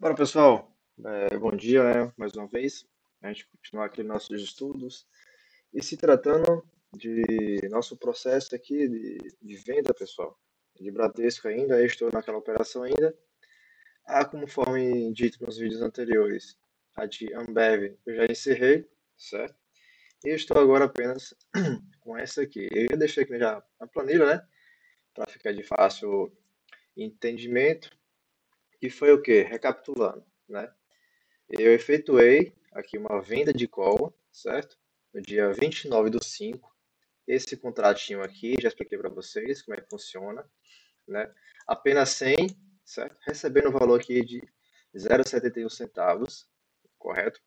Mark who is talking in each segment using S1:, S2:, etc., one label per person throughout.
S1: Bora, pessoal. Bom dia, né? Mais uma vez. A gente continuar aqui nossos estudos. E se tratando de nosso processo aqui de venda, pessoal, de Bradesco ainda, eu estou naquela operação ainda. Conforme dito nos vídeos anteriores, a de Ambev eu já encerrei, certo? E eu estou agora apenas com essa aqui. Eu já deixei aqui já a planilha, né? Para ficar de fácil entendimento. Que foi o quê? Recapitulando, né? Eu efetuei aqui uma venda de call, certo? No dia 29/5. Esse contratinho aqui, já expliquei para vocês como é que funciona, né? Apenas 100, certo? Recebendo o valor aqui de 0,71 centavos, correto?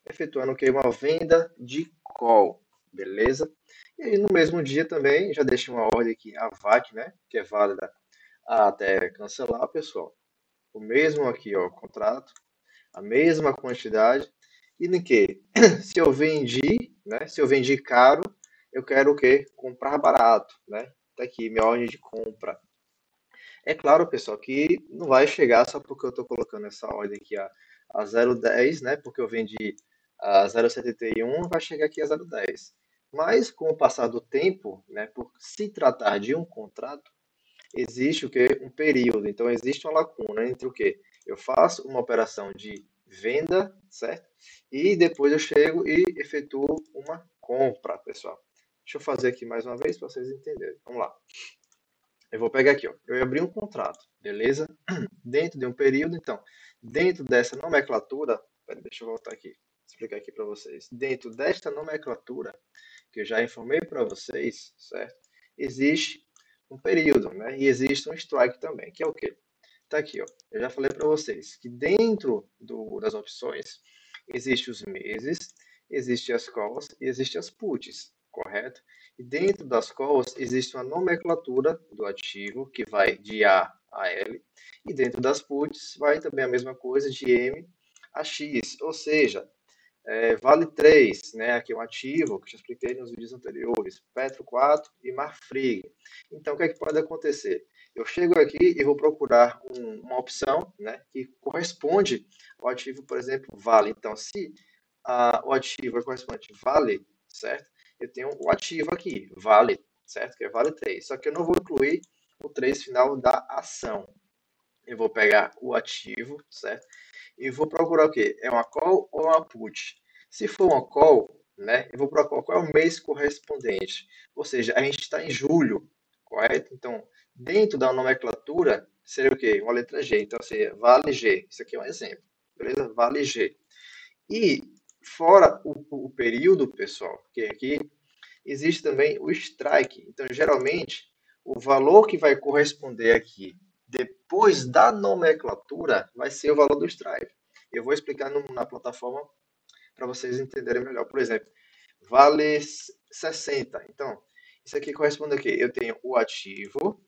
S1: Efetuando aqui uma venda de call, beleza? E aí, no mesmo dia também, já deixei uma ordem aqui, a VAC, né? Que é válida até cancelar, pessoal. O mesmo aqui, ó, contrato, a mesma quantidade. E no que? Se eu vendi, né? Se eu vendi caro, eu quero o quê? Comprar barato, né? Tá aqui, minha ordem de compra. É claro, pessoal, que não vai chegar só porque eu estou colocando essa ordem aqui a 0,10, né? Porque eu vendi a 0,71, vai chegar aqui a 0,10. Mas com o passar do tempo, né, por se tratar de um contrato, existe o que? Um período. Então, existe uma lacuna entre o que? Eu faço uma operação de venda, certo? E depois eu chego e efetuo uma compra, pessoal. Deixa eu fazer aqui mais uma vez para vocês entenderem. Vamos lá. Eu vou pegar aqui, ó. Eu abri um contrato, beleza? Dentro de um período, então, dentro dessa nomenclatura, deixa eu voltar aqui, explicar aqui para vocês. Dentro desta nomenclatura, que eu já informei para vocês, certo? Existe um período, né? E existe um strike também, que é o quê? Tá aqui, ó. Eu já falei para vocês que dentro das opções existem os meses, existem as calls e existem as puts, correto? E dentro das calls existe uma nomenclatura do ativo que vai de A a L, e dentro das puts vai também a mesma coisa de M a X, ou seja, Vale 3, né? Aqui é um ativo que eu já expliquei nos vídeos anteriores, Petro 4 e Marfrig. Então, o que é que pode acontecer? Eu chego aqui e vou procurar uma opção, né, que corresponde ao ativo, por exemplo, Vale. Então, se o ativo é correspondente Vale, certo? Eu tenho o ativo aqui, Vale, certo? Que é Vale 3. Só que eu não vou incluir o 3 final da ação. Eu vou pegar o ativo, certo? E vou procurar o quê? É uma call ou uma put? Se for uma call, né, eu vou procurar qual é o mês correspondente. Ou seja, a gente está em julho, correto? Então, dentro da nomenclatura, seria o quê? Uma letra G. Então, seria vale G. Isso aqui é um exemplo, beleza? Vale G. E fora o período, pessoal, que aqui existe também o strike. Então, geralmente, o valor que vai corresponder aqui depois da nomenclatura vai ser o valor do strike. Eu vou explicar na plataforma para vocês entenderem melhor. Por exemplo, vale 60. Então, isso aqui corresponde a quê? Eu tenho o ativo,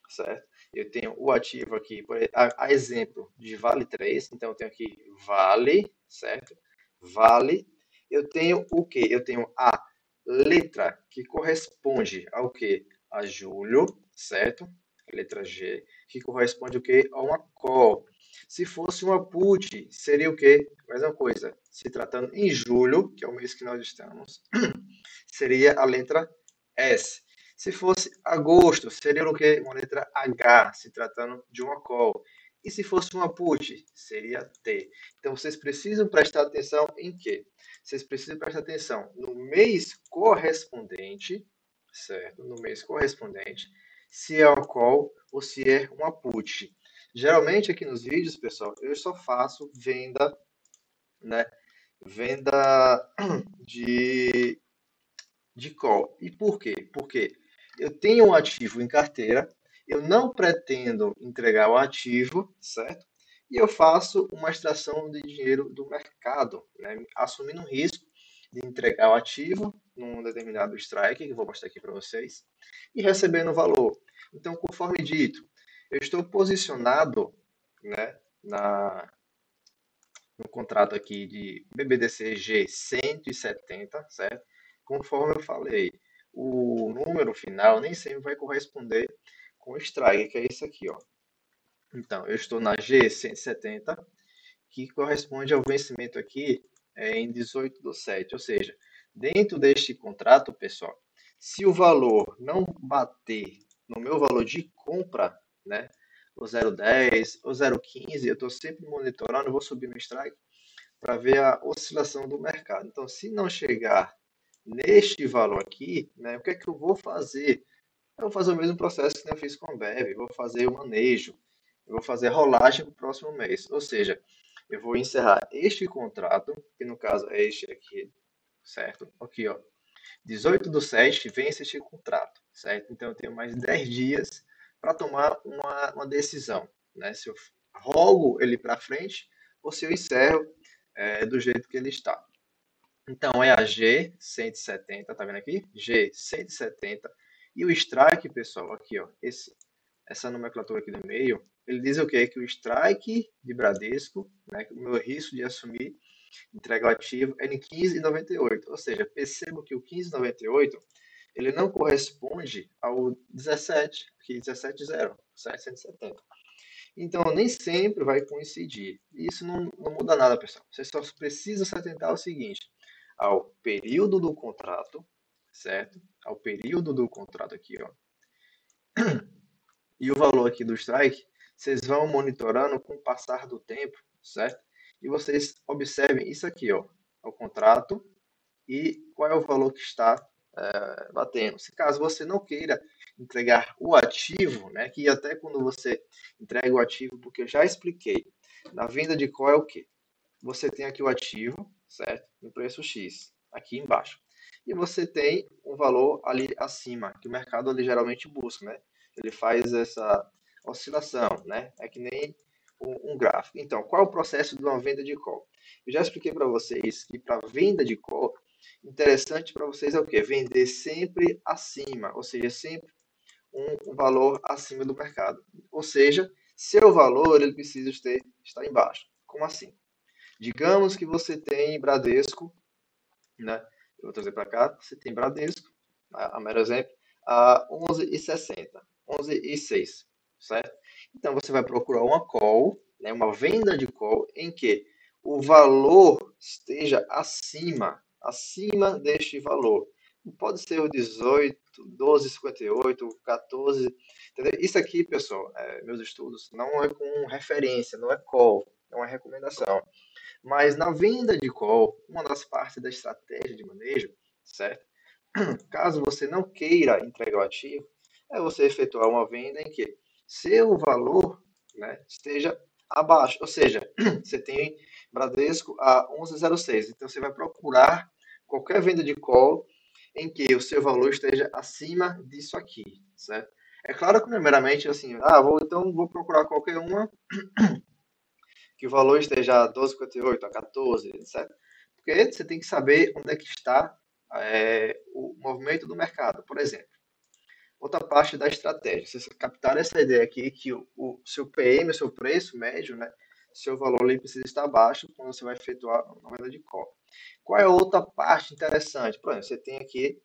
S1: certo? Eu tenho o ativo aqui, a exemplo de vale 3. Então, eu tenho aqui vale, certo? Vale. Eu tenho o quê? Eu tenho a letra que corresponde ao quê? A julho, certo? A letra G, que corresponde o quê? A uma call. Se fosse uma put, seria o quê? Mesma coisa. Se tratando em julho, que é o mês que nós estamos, seria a letra S. Se fosse agosto, seria o quê? Uma letra H, se tratando de uma call. E se fosse uma put, seria T. Então, vocês precisam prestar atenção em quê? Vocês precisam prestar atenção no mês correspondente, certo? No mês correspondente, se é uma call ou se é uma put. Geralmente, aqui nos vídeos, pessoal, eu só faço venda, né? Venda de call. E por quê? Porque eu tenho um ativo em carteira, eu não pretendo entregar o ativo, certo? E eu faço uma extração de dinheiro do mercado, né? Assumindo um risco de entregar o ativo num determinado strike, que eu vou mostrar aqui para vocês, e recebendo o valor. Então, conforme dito, eu estou posicionado, né, no contrato aqui de BBDC G 170, certo? Conforme eu falei, o número final nem sempre vai corresponder com o strike, que é isso aqui, ó. Então, eu estou na G170, que corresponde ao vencimento aqui em 18/7. Ou seja, dentro deste contrato, pessoal, se o valor não bater no meu valor de compra, né, o 0,10 ou 0,15, eu estou sempre monitorando, eu vou subir no strike para ver a oscilação do mercado. Então, se não chegar neste valor aqui, né, o que é que eu vou fazer? Eu vou fazer o mesmo processo que eu fiz com a Ambev, vou fazer o manejo, eu vou fazer a rolagem para o próximo mês. Ou seja, eu vou encerrar este contrato, que no caso é este aqui, certo? Aqui, ó, 18/7 vence este contrato, certo? Então eu tenho mais 10 dias para tomar uma decisão, né? Se eu rogo ele para frente ou se eu encerro do jeito que ele está. Então é a G170, tá vendo aqui? G170. E o strike, pessoal, aqui, ó, essa nomenclatura aqui do meio, ele diz o quê? Que o strike de Bradesco, né, o meu risco de assumir entrega o ativo é em 15,98. Ou seja, percebo que o 15,98 ele não corresponde ao 17, que 17,0, 770. Então, nem sempre vai coincidir. Isso não muda nada, pessoal. Você só precisa se atentar ao seguinte: ao período do contrato, certo? Ao período do contrato aqui, ó. E o valor aqui do strike, vocês vão monitorando com o passar do tempo, certo? E vocês observem isso aqui, ó. O contrato e qual é o valor que está batendo. Se caso você não queira entregar o ativo, né, que até quando você entrega o ativo, porque eu já expliquei, na venda de call é o quê? Você tem aqui o ativo, certo? No preço X, aqui embaixo. E você tem um valor ali acima, que o mercado ali geralmente busca, né? Ele faz essa oscilação, né? É que nem um gráfico. Então, qual é o processo de uma venda de call? Eu já expliquei para vocês que para venda de call, interessante para vocês é o quê? Vender sempre acima, ou seja, sempre um valor acima do mercado. Ou seja, seu valor ele precisa estar embaixo. Como assim? Digamos que você tem Bradesco, né? Eu vou trazer para cá, você tem Bradesco, a mero exemplo, a 11,60, 11,06, certo? Então você vai procurar uma call, né, uma venda de call em que o valor esteja acima deste valor. Pode ser o 18, 12,58, 14, entendeu? Isso aqui, pessoal, meus estudos, não é com referência, não é call, é uma recomendação. Mas na venda de call, uma das partes da estratégia de manejo, certo? Caso você não queira entregar o ativo, é você efetuar uma venda em que seu valor, né, esteja abaixo. Ou seja, você tem Bradesco a 11,06. Então você vai procurar qualquer venda de call em que o seu valor esteja acima disso aqui, certo? É claro que não é meramente assim, então vou procurar qualquer uma que o valor esteja a 12,58, a 14, certo? Porque você tem que saber onde é que está o movimento do mercado. Por exemplo, outra parte da estratégia, você captar essa ideia aqui que o seu PM, o seu preço médio, né, seu valor ali precisa estar baixo quando você vai efetuar uma venda de call. Qual é a outra parte interessante? Por exemplo, você tem aqui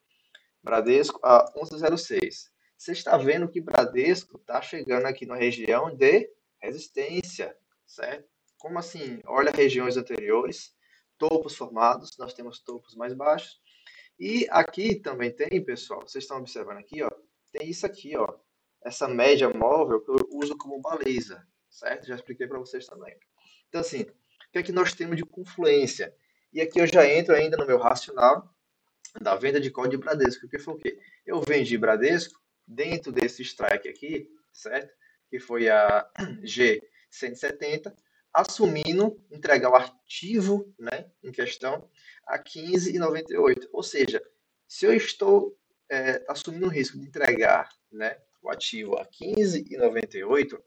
S1: Bradesco a 11,06. Você está vendo que Bradesco está chegando aqui na região de resistência, certo? Como assim? Olha regiões anteriores, topos formados, nós temos topos mais baixos. E aqui também tem, pessoal, vocês estão observando aqui, ó, tem isso aqui, ó, essa média móvel que eu uso como baliza, certo? Já expliquei para vocês também. Então, assim, o que é que nós temos de confluência? E aqui eu já entro ainda no meu racional da venda de call de Bradesco, que foi o quê? Eu vendi Bradesco dentro desse strike aqui, certo? Que foi a G170, assumindo entregar o ativo, né, em questão a 15,98. Ou seja, se eu estou assumindo o risco de entregar, né, o ativo a 15,98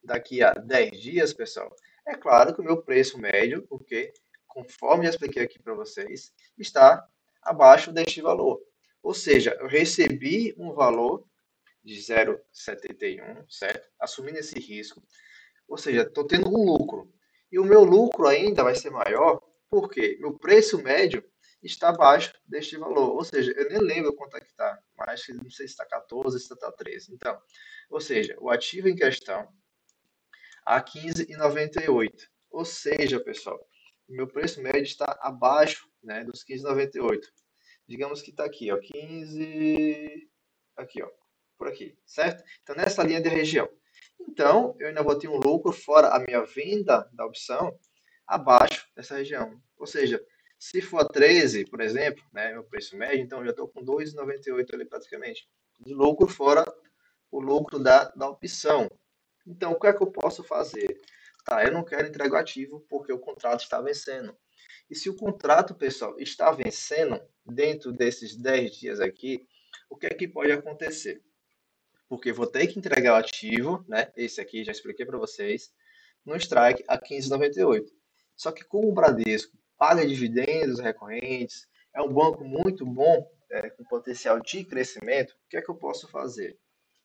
S1: daqui a 10 dias, pessoal, é claro que o meu preço médio, porque conforme já expliquei aqui para vocês, está abaixo deste valor. Ou seja, eu recebi um valor de 0,71, certo? Assumindo esse risco. Ou seja, estou tendo um lucro. E o meu lucro ainda vai ser maior porque meu preço médio está abaixo deste valor. Ou seja, eu nem lembro quanto é que está, mas não sei se está 14, se está 13. Então, ou seja, o ativo em questão a 15,98. Ou seja, pessoal, o meu preço médio está abaixo, né, dos 15,98. Digamos que está aqui, ó, 15, aqui, ó, por aqui, certo? Então, nessa linha de região. Então, eu ainda vou ter um lucro fora a minha venda da opção abaixo dessa região. Ou seja, se for a 13, por exemplo, né, meu preço médio, então eu já estou com 2,98 ali praticamente de lucro fora o lucro da opção. Então, o que é que eu posso fazer? Tá, eu não quero entregar o ativo porque o contrato está vencendo. E se o contrato, pessoal, está vencendo dentro desses 10 dias aqui, o que é que pode acontecer? Porque eu vou ter que entregar o ativo, né? Esse aqui já expliquei para vocês, no strike a 15,98. Só que como o Bradesco paga dividendos recorrentes, é um banco muito bom, com potencial de crescimento, o que é que eu posso fazer?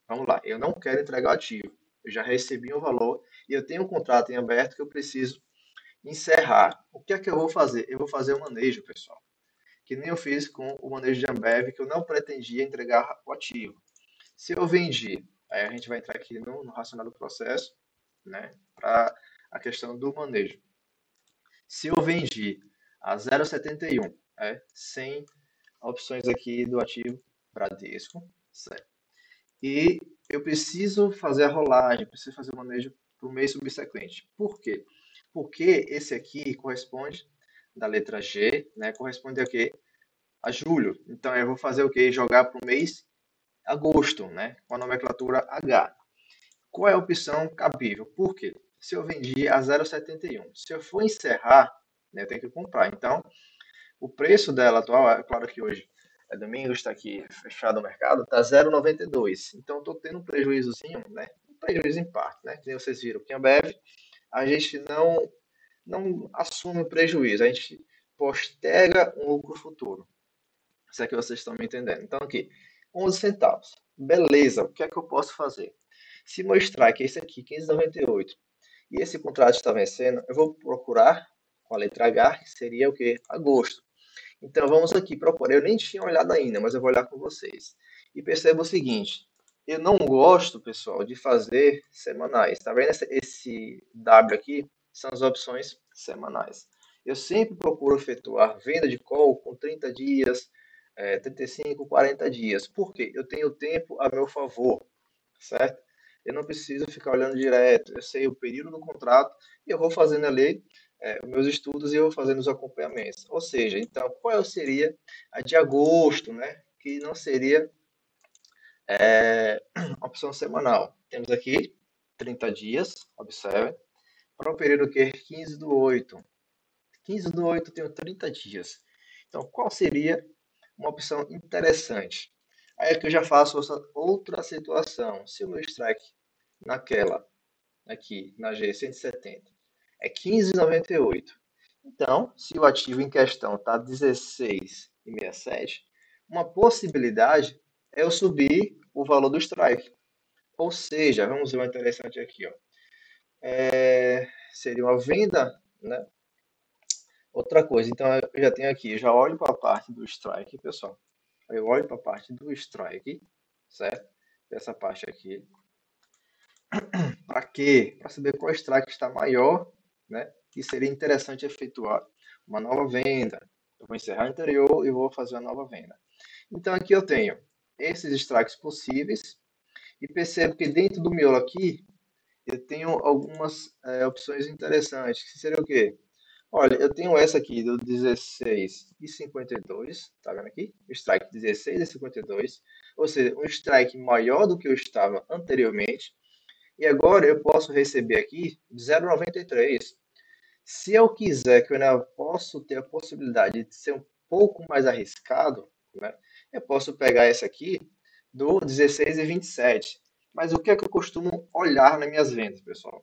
S1: Vamos lá, eu não quero entregar o ativo. Eu já recebi um valor e eu tenho um contrato em aberto que eu preciso encerrar. O que é que eu vou fazer? Eu vou fazer o manejo, pessoal. Que nem eu fiz com o manejo de Ambev, que eu não pretendia entregar o ativo. Se eu vendi, aí a gente vai entrar aqui no racional do processo, né, para a questão do manejo. Se eu vendi a 0,71, sem opções aqui do ativo Bradesco, certo? E eu preciso fazer a rolagem, preciso fazer o manejo para o mês subsequente. Por quê? Porque esse aqui corresponde da letra G, né? Corresponde a quê? A julho. Então eu vou fazer o quê? Jogar para o mês agosto, né? Com a nomenclatura H. Qual é a opção cabível? Por quê? Se eu vendi a 0,71, se eu for encerrar, né, eu tenho que comprar. Então, o preço dela atual, é claro que hoje é domingo, está aqui fechado o mercado, está 0,92. Então, estou tendo um prejuízozinho, né? Um prejuízo em parte, né? Que vocês viram que a Ambev, a gente não assume o prejuízo, a gente posterga um lucro futuro. Se é que vocês estão me entendendo. Então, aqui, 11 centavos. Beleza, o que é que eu posso fazer? Se mostrar que esse aqui, 15,98, e esse contrato está vencendo, eu vou procurar com a letra H, que seria o quê? Agosto. Então vamos aqui procurar. Eu nem tinha olhado ainda, mas eu vou olhar com vocês. E perceba o seguinte: eu não gosto, pessoal, de fazer semanais. Tá vendo esse W aqui? São as opções semanais. Eu sempre procuro efetuar venda de call com 30 dias, 35, 40 dias. Por quê? Eu tenho tempo a meu favor, certo? Eu não preciso ficar olhando direto. Eu sei o período do contrato e eu vou fazendo ali os meus estudos e eu vou fazendo os acompanhamentos. Ou seja, então, qual seria a de agosto, né? Que não seria opção semanal. Temos aqui 30 dias, observe, para o período que 15 do 8. 15 do 8 eu tenho 30 dias. Então, qual seria uma opção interessante? Aí é que eu já faço outra situação. Se o meu strike naquela, aqui, na G170, é 15,98. Então, se o ativo em questão está 16,67, uma possibilidade é eu subir o valor do strike. Ou seja, vamos ver uma interessante aqui, ó. Seria uma venda, né? Outra coisa, então eu já tenho aqui, eu já olho para a parte do strike, pessoal. Eu olho para a parte do strike, certo? Essa parte aqui. Para quê? Para saber qual strike está maior, né? Que seria interessante efetuar uma nova venda. Eu vou encerrar o anterior e vou fazer uma nova venda. Então aqui eu tenho esses strikes possíveis e percebo que dentro do miolo aqui eu tenho algumas opções interessantes. Que seria o quê? Olha, eu tenho essa aqui do 16,52, tá vendo aqui? O strike 16,52, ou seja, um strike maior do que eu estava anteriormente. E agora eu posso receber aqui 0,93. Se eu quiser, que eu ainda posso ter a possibilidade de ser um pouco mais arriscado, né? Eu posso pegar esse aqui do 16,27. Mas o que é que eu costumo olhar nas minhas vendas, pessoal?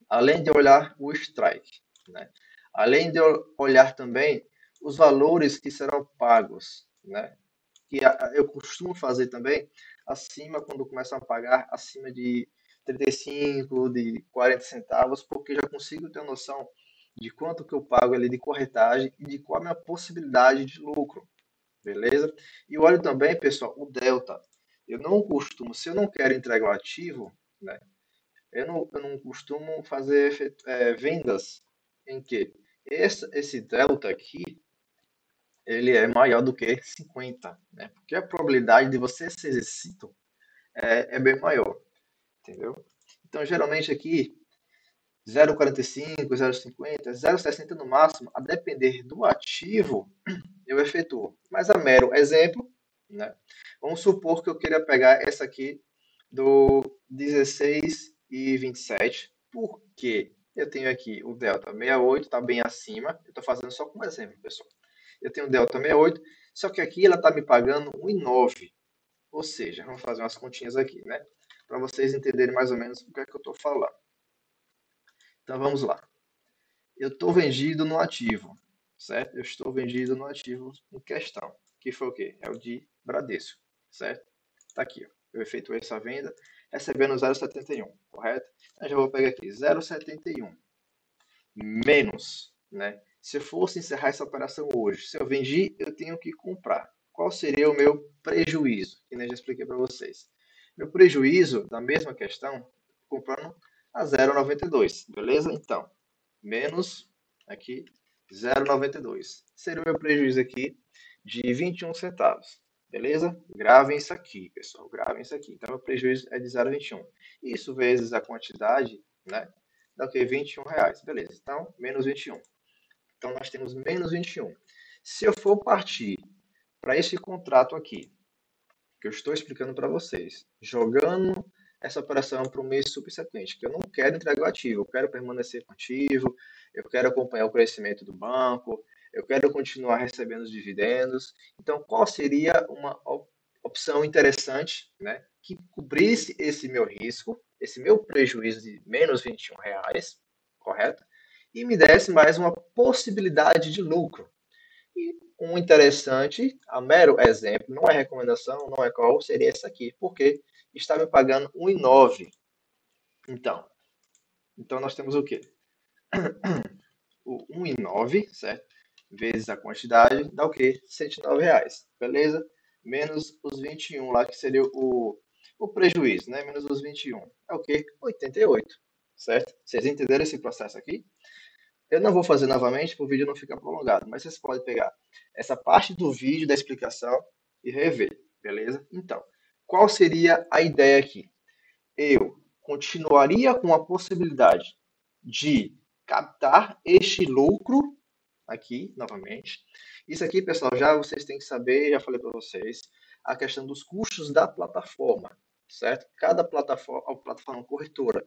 S1: Além de olhar o strike, né? Além de eu olhar também os valores que serão pagos, né? Que eu costumo fazer também acima, quando começam a pagar acima de 35, de 40 centavos, porque já consigo ter noção de quanto que eu pago ali de corretagem e de qual é a minha possibilidade de lucro, beleza? E olho também, pessoal, o delta. Eu não costumo, se eu não quero entregar o ativo, né, Eu não costumo fazer vendas em que esse delta aqui, ele é maior do que 50, né? Porque a probabilidade de você ser exercício é bem maior, entendeu? Então, geralmente aqui, 0,45, 0,50, 0,60 no máximo, a depender do ativo, eu efetuo. Mas a mero exemplo, né? Vamos supor que eu queira pegar essa aqui do 16 e 27. Por quê? Eu tenho aqui o delta 68, está bem acima. Eu estou fazendo só como exemplo, pessoal. Eu tenho o delta 68, só que aqui ela está me pagando 1,9. Ou seja, vamos fazer umas continhas aqui, né? Para vocês entenderem mais ou menos o que é que eu estou falando. Então vamos lá. Eu estou vendido no ativo, certo? Eu estou vendido no ativo em questão, que foi o quê? É o de Bradesco, certo? Está aqui, ó. Eu efetuei essa venda recebendo 0,71, correto? Eu já vou pegar aqui 0,71 menos, né? Se eu fosse encerrar essa operação hoje, se eu vendi, eu tenho que comprar. Qual seria o meu prejuízo? Que nem já expliquei para vocês. Meu prejuízo, da mesma questão, comprando a 0,92, beleza? Então, menos aqui 0,92. Seria o meu prejuízo aqui de 21 centavos. Beleza? Gravem isso aqui, pessoal. Gravem isso aqui. Então, o prejuízo é de 0,21. Isso vezes a quantidade, né? Dá o quê? R$ 21. Beleza. Então, menos 21. Então, nós temos menos 21. Se eu for partir para esse contrato aqui, que eu estou explicando para vocês, jogando essa operação para o mês subsequente, que eu não quero entregar o ativo, eu quero permanecer com o ativo, eu quero acompanhar o crescimento do banco, eu quero continuar recebendo os dividendos. Então, qual seria uma opção interessante, né, que cobrisse esse meu risco, esse meu prejuízo de menos R$ 21, correto? E me desse mais uma possibilidade de lucro. E um interessante, a mero exemplo, não é recomendação, não é call, seria essa aqui, porque está me pagando 1,9. Então, então nós temos o quê? O 1,9, certo? Vezes a quantidade, dá o quê? R$ 109, beleza? Menos os 21 lá, que seria o prejuízo, né? Menos os 21. É o quê? 88, certo? Vocês entenderam esse processo aqui? Eu não vou fazer novamente para o vídeo não ficar prolongado, mas vocês podem pegar essa parte do vídeo da explicação e rever, beleza? Então, qual seria a ideia aqui? Eu continuaria com a possibilidade de captar este lucro aqui, novamente. Isso aqui, pessoal, já vocês têm que saber, já falei para vocês, a questão dos custos da plataforma, certo? Cada plataforma corretora,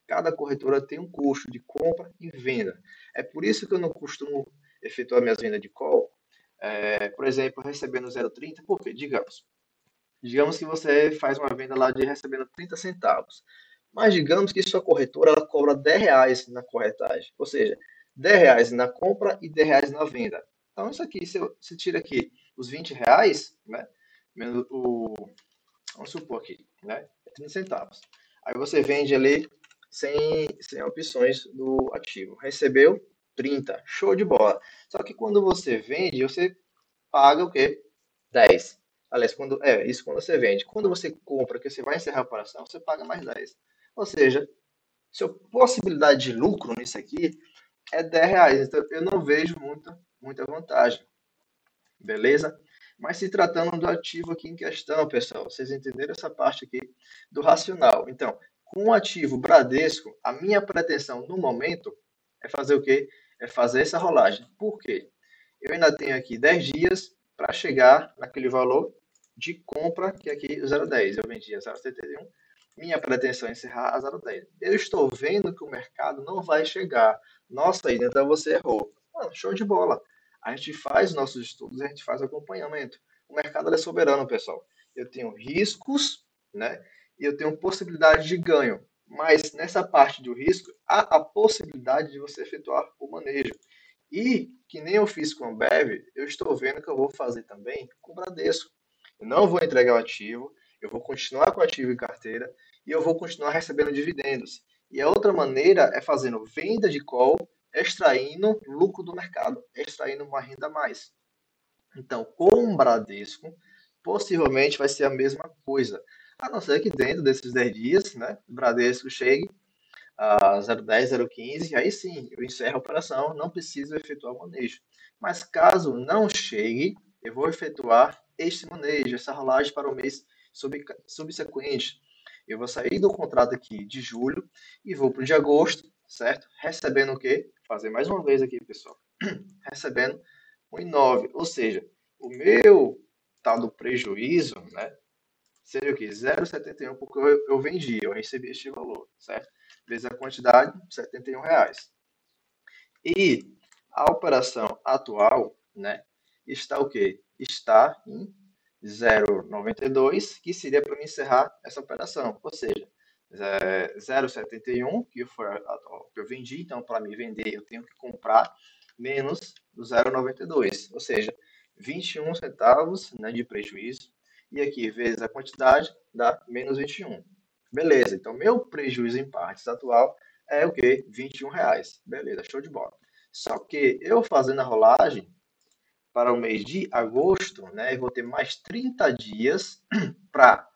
S1: cada corretora tem um custo de compra e venda. É por isso que eu não costumo efetuar minhas vendas de call, por exemplo, recebendo 0,30, porque, digamos que você faz uma venda lá de recebendo 30 centavos. Mas digamos que sua corretora ela cobra R$ 10 na corretagem. Ou seja, R$ 10 na compra e R$ 10 na venda. Então isso aqui, se tira aqui os R$ 20, né? Menos vamos supor aqui, né? 30 centavos. Aí você vende ali sem opções do ativo. Recebeu 30, show de bola. Só que quando você vende, você paga o quê? 10. Aliás, isso quando você vende. Quando você compra, que você vai encerrar a operação, você paga mais 10. Ou seja, sua possibilidade de lucro nisso aqui é R$ 10. Então, eu não vejo muita vantagem. Beleza? Mas se tratando do ativo aqui em questão, pessoal, vocês entenderam essa parte aqui do racional. Então, com o ativo Bradesco, a minha pretensão no momento é fazer o quê? É fazer essa rolagem. Por quê? Eu ainda tenho aqui 10 dias para chegar naquele valor de compra, que é aqui o 0,10. Eu vendi a 0,71. Minha pretensão é encerrar a 0,10. Eu estou vendo que o mercado não vai chegar. Nossa, aí então você errou. Mano, show de bola. A gente faz nossos estudos, a gente faz acompanhamento. O mercado é soberano, pessoal. Eu tenho riscos, né? E eu tenho possibilidade de ganho. Mas nessa parte do risco, há a possibilidade de você efetuar o manejo. E, que nem eu fiz com a Ambev, eu estou vendo que eu vou fazer também com o Bradesco. Eu não vou entregar o ativo, eu vou continuar com o ativo em carteira e eu vou continuar recebendo dividendos. E a outra maneira é fazendo venda de call, extraindo lucro do mercado, extraindo uma renda a mais. Então, com o Bradesco, possivelmente vai ser a mesma coisa. A não ser que dentro desses 10 dias, né, o Bradesco chegue a 010, 015, aí sim, eu encerro a operação, não preciso efetuar o manejo. Mas caso não chegue, eu vou efetuar este manejo, essa rolagem para o mês subsequente. Eu vou sair do contrato aqui de julho e vou para o de agosto, certo? Recebendo o quê? Vou fazer mais uma vez aqui, pessoal. Recebendo 1,9, ou seja, o meu tal do prejuízo, né? Seria o quê? 0,71, porque eu vendi, eu recebi este valor, certo? Vezes a quantidade, R$ 71. E a operação atual, né, está o quê? Está em 0,92, que seria para me encerrar essa operação. Ou seja, 0,71, que foi a que eu vendi, então para me vender eu tenho que comprar menos do 0,92, ou seja, 21 centavos, né, de prejuízo. E aqui, vezes a quantidade, dá menos 21. Beleza, então meu prejuízo em partes atual é o quê? R$ 21. Beleza, show de bola. Só que eu fazendo a rolagem para o mês de agosto, né, eu vou ter mais 30 dias para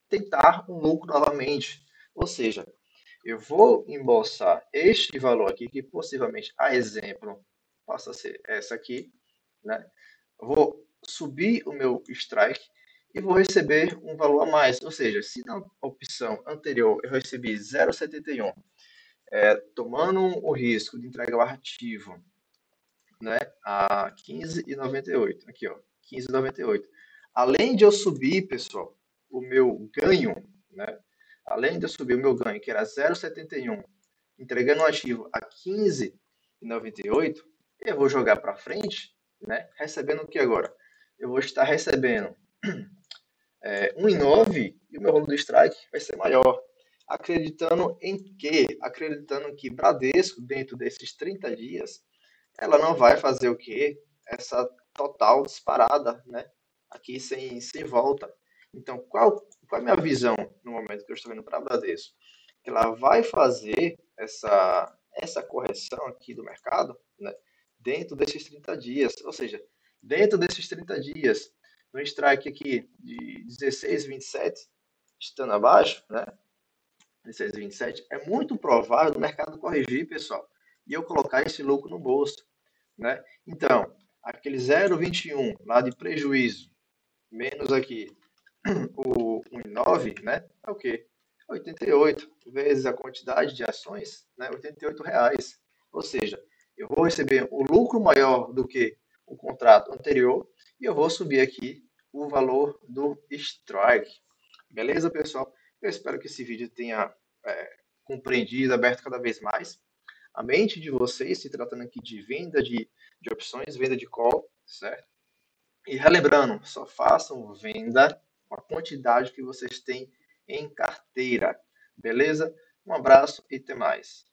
S1: tentar um lucro novamente. Ou seja, eu vou embolsar este valor aqui, que possivelmente, a exemplo, possa ser essa aqui, né? Eu vou subir o meu strike e vou receber um valor a mais. Ou seja, se na opção anterior eu recebi 0,71, tomando o risco de entregar o ativo, né, a 15,98. Aqui, ó, 15,98. Além de eu subir, pessoal, o meu ganho, né? Além de eu subir o meu ganho, que era 0,71, entregando um ativo a 15,98, eu vou jogar para frente, né? Recebendo o que agora? Eu vou estar recebendo 1,9 e o meu rolo do strike vai ser maior. Acreditando em quê? Acreditando que Bradesco, dentro desses 30 dias, ela não vai fazer o quê? Essa total disparada, né? Aqui sem volta. Então, qual é a minha visão no momento que eu estou indo para a Bradesco? Que ela vai fazer essa correção aqui do mercado, né? Dentro desses 30 dias. Ou seja, dentro desses 30 dias, no strike aqui de 16,27, estando abaixo, né? 16,27, é muito provável o mercado corrigir, pessoal, e eu colocar esse lucro no bolso, né? Então, aquele 0,21 lá de prejuízo, menos aqui o 1,9, né? É o quê? 88 vezes a quantidade de ações, né? R$ 88. Ou seja, eu vou receber um lucro maior do que o contrato anterior e eu vou subir aqui o valor do strike. Beleza, pessoal? Eu espero que esse vídeo tenha compreendido, aberto cada vez mais a mente de vocês, se tratando aqui de venda de opções, venda de call, certo? E relembrando, só façam venda com a quantidade que vocês têm em carteira, beleza? Um abraço e até mais.